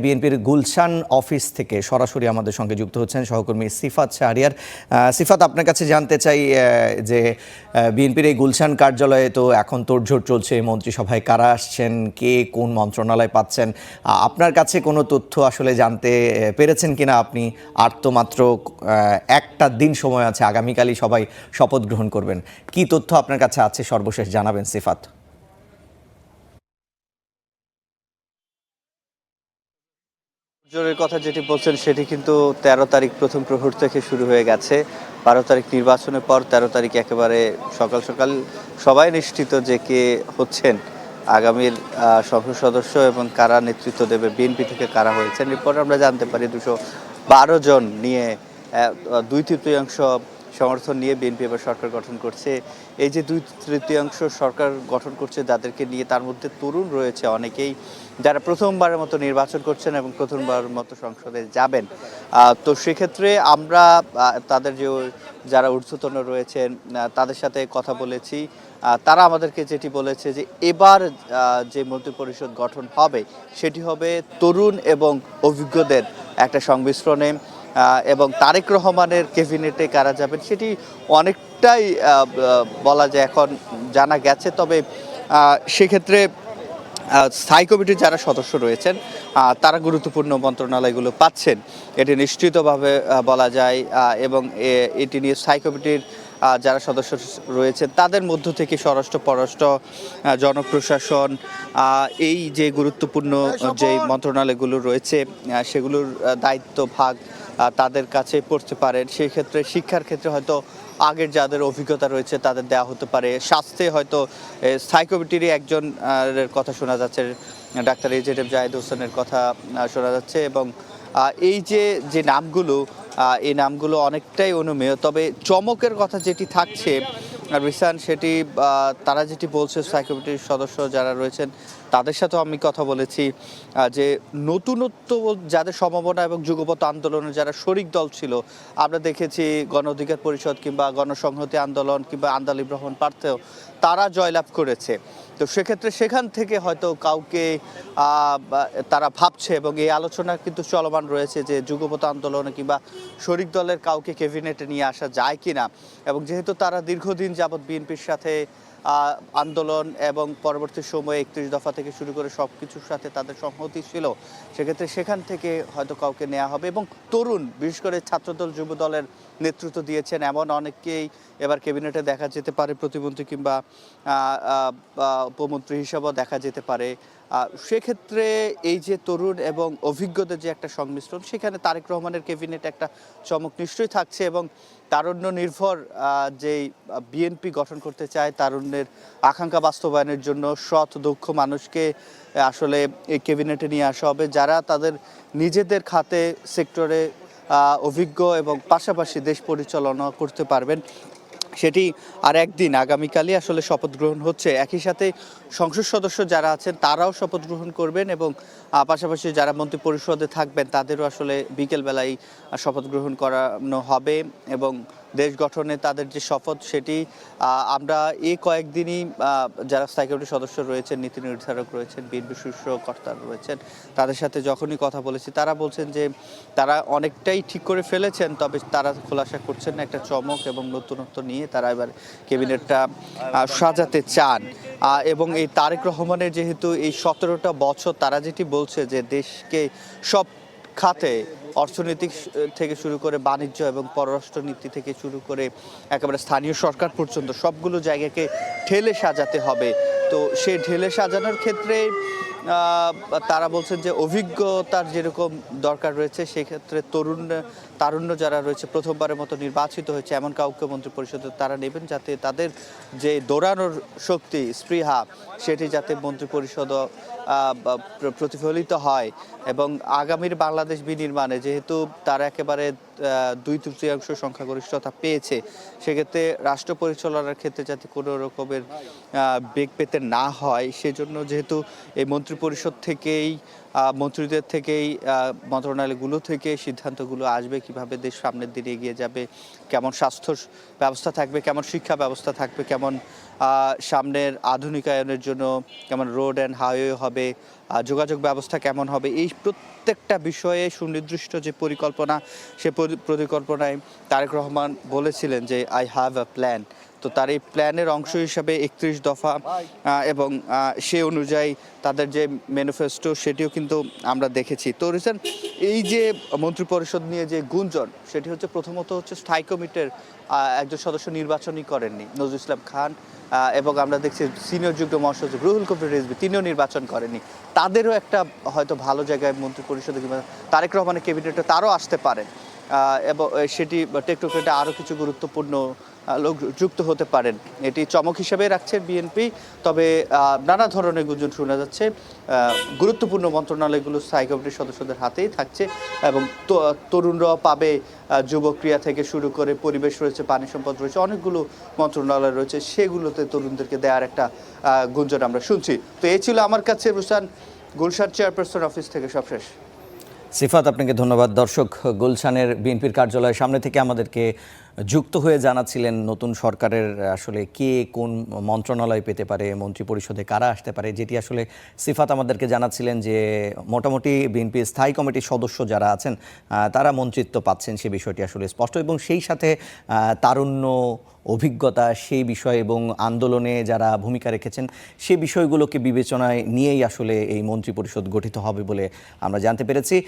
বিএনপির গুলশান অফিস থেকে সরাসরি আমাদের সঙ্গে যুক্ত হচ্ছেন সহকর্মী সিফাত শাহরিয়ার। সিফাত, আপনার কাছে জানতে চাই যে বিএনপির এই গুলশান কার্যালয়ে তো এখন তোড়জোড় চলছে, মন্ত্রিসভায় কারা আসছেন, কে কোন মন্ত্রণালয় পাচ্ছেন, আপনার কাছে কোনো তথ্য আসলে জানতে পেরেছেন কিনা আপনি? আর তো মাত্র একটা দিন সময় আছে, আগামীকালই সবাই শপথ গ্রহণ করবেন। কি তথ্য আপনার কাছে আছে সর্বশেষ জানাবেন সিফাত। জোরের কথা যেটি বলছেন সেটি কিন্তু ১৩ তারিখ প্রথম প্রহর থেকে শুরু হয়ে গেছে। ১২ তারিখ নির্বাচনের পর ১৩ তারিখ একেবারে সকাল সকাল সবাই নিশ্চিত যে কে হচ্ছেন আগামীর সংসদ সদস্য এবং কারা নেতৃত্ব দেবে, বিএনপি থেকে কারা হয়েছেন। এরপর আমরা জানতে পারি ২১২ জন নিয়ে ২/৩ সমর্থন নিয়ে বিএনপি এবার সরকার গঠন করছে। এই যে ২/৩ সরকার গঠন করছে যাদেরকে নিয়ে, তার মধ্যে তরুণ রয়েছে অনেকেই, যারা প্রথমবারের মতো নির্বাচন করছেন এবং প্রথমবারের মতো সংসদে যাবেন। তো সেক্ষেত্রে আমরা তাদের যারা ঊর্ধ্বতন রয়েছেন তাদের সাথে কথা বলেছি। তারা আমাদেরকে যেটি বলেছে যে এবার যে মন্ত্রিপরিষদ গঠন হবে সেটি হবে তরুণ এবং অভিজ্ঞদের একটা সংমিশ্রণে, এবং তারেক রহমানের ক্যাবিনেটে কারা যাবেন সেটি অনেকটাই বলা যায় এখন জানা গেছে। তবে সেক্ষেত্রে স্থায়ী কমিটির যারা সদস্য রয়েছেন তারা গুরুত্বপূর্ণ মন্ত্রণালয়গুলো পাচ্ছেন, এটি নিশ্চিতভাবে বলা যায়। এবং এটি নিয়ে স্থায়ী কমিটির যারা সদস্য রয়েছেন তাদের মধ্য থেকে স্বরাষ্ট্র, পররাষ্ট্র, জনপ্রশাসন, এই যে গুরুত্বপূর্ণ যে মন্ত্রণালয়গুলো রয়েছে সেগুলোর দায়িত্ব ভাগ তাদের কাছে পড়তে পারেন। সেই ক্ষেত্রে শিক্ষার ক্ষেত্রে হয়তো আগের যাদের অভিজ্ঞতা রয়েছে তাদের দেওয়া হতে পারে। স্বাস্থ্যে হয়তো স্থায়ী কমিটিরই একজন কথা শোনা যাচ্ছে, ডাক্তার এজেড জাহিদ হোসেনের কথা শোনা যাচ্ছে। এবং এই যে নামগুলো, এই নামগুলো অনেকটাই অনুমেয়। তবে চমকের কথা যেটি থাকছে রিসান, সেটি তারা যেটি বলছে, স্থায়ী কমিটির সদস্য যারা রয়েছেন তাদের সাথেও আমি কথা বলেছি, যে নতুনত্ব যাদের সম্ভাবনা এবং যুগপৎ আন্দোলনে যারা শরিক দল ছিল, আমরা দেখেছি গণ অধিকার পরিষদ কিংবা গণসংহতি আন্দোলন কিংবা আন্দালিব রহমান প্রার্থেও তারা জয়লাভ করেছে। তো সেক্ষেত্রে সেখান থেকে হয়তো কাউকে তারা ভাবছে, এবং এই আলোচনা কিন্তু চলমান রয়েছে যে যুগপৎ আন্দোলনে কিংবা শরিক দলের কাউকে ক্যাবিনেটে নিয়ে আসা যায় কিনা। এবং যেহেতু তারা দীর্ঘদিন যাবৎ বিএনপির সাথে আন্দোলন এবং পরবর্তী সময়ে ৩১ দফা থেকে শুরু করে সব কিছুর সাথে তাদের সংহতি ছিল, সেক্ষেত্রে সেখান থেকে হয়তো কাউকে নেওয়া হবে। এবং তরুণ, বিশেষ করে ছাত্রদল যুব দলের নেতৃত্ব দিয়েছেন এমন অনেককেই এবার ক্যাবিনেটে দেখা যেতে পারে, প্রতিমন্ত্রী কিংবা উপমন্ত্রী হিসাবেও দেখা যেতে পারে। সেক্ষেত্রে এই যে তরুণ এবং অভিজ্ঞদের যে একটা সংমিশ্রণ, সেখানে তারেক রহমানের ক্যাবিনেট একটা চমক নিশ্চয়ই থাকছে। এবং তারুণ্য নির্ভর যেই বিএনপি গঠন করতে চায়, তারুণ্যের আকাঙ্ক্ষা বাস্তবায়নের জন্য সৎ দক্ষ মানুষকে আসলে এই ক্যাবিনেটে নিয়ে আসা হবে, যারা তাদের নিজেদের খাতে সেক্টরে অভিজ্ঞ এবং পাশাপাশি দেশ পরিচালনা করতে পারবেন। সেটি আর একদিন, আগামীকালই আসলে শপথ গ্রহণ হচ্ছে। একই সাথে সংসদ সদস্য যারা আছেন তারাও শপথ গ্রহণ করবেন, এবং পাশাপাশি যারা মন্ত্রী পরিষদে থাকবেন তাদেরও আসলে বিকেলবেলায় শপথ গ্রহণ করানো হবে। এবং দেশ গঠনে তাদের যে শপথ সেটি আমরা এই কয়েকদিনই যারা স্থায়ী কমিটির সদস্য রয়েছেন, নীতি নির্ধারক রয়েছেন, বিএনপি শীর্ষ কর্তারা রয়েছেন, তাদের সাথে যখনই কথা বলেছি তারা বলছেন যে তারা অনেকটাই ঠিক করে ফেলেছেন, তবে তারা খোলাসা করছেন না একটা চমক এবং নতুনত্ব নিয়ে তারা এবার ক্যাবিনেটটা সাজাতে চান। এবং এই তারেক রহমানের যেহেতু এই ১৭টা বছর, তারা যেটি বলছে যে দেশকে সব খাতে, অর্থনৈতিক থেকে শুরু করে বাণিজ্য এবং পররাষ্ট্রনীতি থেকে শুরু করে একেবারে স্থানীয় সরকার পর্যন্ত সবগুলো জায়গাকে ঢেলে সাজাতে হবে। তো সেই ঢেলে সাজানোর ক্ষেত্রে তারা বলছেন যে অভিজ্ঞতার যেরকম দরকার রয়েছে, সেক্ষেত্রে তারুণ্য যারা রয়েছে, প্রথমবারের মতো নির্বাচিত হয়েছে এমন কাউকে মন্ত্রিপরিষদে তারা নেবেন, যাতে তাদের যে দৌড়ানোর শক্তি, স্পৃহা, সেটি যাতে মন্ত্রিপরিষদ প্রতিফলিত হয়। এবং আগামীর বাংলাদেশ বিনির্মাণে যেহেতু তারা একেবারে ২/৩ সংখ্যাগরিষ্ঠতা পেয়েছে, সেক্ষেত্রে রাষ্ট্র পরিচালনার ক্ষেত্রে যাতে কোনো রকমের বেগ পেতে না হয়, সেজন্য যেহেতু এই মন্ত্রিপরিষদ থেকেই মন্ত্রীদের থেকেই মন্ত্রণালয়গুলো থেকে সিদ্ধান্তগুলো আসবে কিভাবে দেশ সামনের দিকে এগিয়ে যাবে, কেমন স্বাস্থ্য ব্যবস্থা থাকবে, কেমন শিক্ষা ব্যবস্থা থাকবে, কেমন সামনের আধুনিকায়নের জন্য কেমন রোড অ্যান্ড হাইওয়ে হবে, যোগাযোগ ব্যবস্থা কেমন হবে, এই প্রত্যেকটা বিষয়ে সুনির্দিষ্ট যে পরিকল্পনা, সে পরিকল্পনায় তারেক রহমান বলেছিলেন যে আই হ্যাভ আ প্ল্যান। তো তার এই প্ল্যানের অংশ হিসাবে 31 দফা এবং সে অনুযায়ী তাদের যে ম্যানিফেস্টো সেটিও কিন্তু আমরা দেখেছি। তো রিসেন্ট এই যে মন্ত্রিপরিষদ নিয়ে যে গুঞ্জন, সেটি হচ্ছে প্রথমত হচ্ছে স্থায়ী কমিটির একজন সদস্য নির্বাচনই করেননি নজরুল ইসলাম খান, এবং আমরা দেখছি সিনিয়র যুগ্ম মহাসচিব রুহুল কবির রিজভী তিনিও নির্বাচন করেননি। তাদেরও একটা হয়তো ভালো জায়গায় মন্ত্রিপরিষদে কিংবা তারেক রহমানের ক্যাবিনেটে তারও আসতে পারেন, এবং সেটি টেকটোক্রেটে আরও কিছু গুরুত্বপূর্ণ লোক যুক্ত হতে পারেন। এটি চমক হিসেবে রাখছে বিএনপি। তবে নানা ধরনের গুঞ্জন শোনা যাচ্ছে, গুরুত্বপূর্ণ মন্ত্রণালয়গুলো স্থায়ী কমিটির সদস্যদের হাতেই থাকছে এবং তরুণরাও পাবে। যুব ক্রিয়া থেকে শুরু করে পরিবেশ রয়েছে, পানি সম্পদ রয়েছে, অনেকগুলো মন্ত্রণালয় রয়েছে, সেগুলোতে তরুণদেরকে দেওয়ার একটা গুঞ্জন আমরা শুনছি। তো এই ছিল আমার কাছে রুশান গুলশান চেয়ারপারসন অফিস থেকে সবশেষ। সিফাত, আপনাকে ধন্যবাদ। দর্শক, গুলশানের বিএনপির কার্যালয়ের সামনে থেকে আমাদেরকে যুক্ত হয়ে জানাচ্ছিলেন নতুন সরকারের আসলে কে কোন মন্ত্রণালয় পেতে পারে, মন্ত্রিপরিষদে কারা আসতে পারে, যেটি আসলে সিফাত আমাদেরকে জানাচ্ছিলেন যে মোটামুটি বিএনপির স্থায়ী কমিটির সদস্য যারা আছেন তারা মন্ত্রিত্ব পাচ্ছেন, সে বিষয়টি আসলে স্পষ্ট। এবং সেই সাথে তারুণ্য, অভিজ্ঞতা সেই বিষয় এবং আন্দোলনে যারা ভূমিকা রেখেছেন সে বিষয়গুলোকে বিবেচনায় নিয়েই আসলে এই মন্ত্রিপরিষদ গঠিত হবে বলে আমরা জানতে পেরেছি।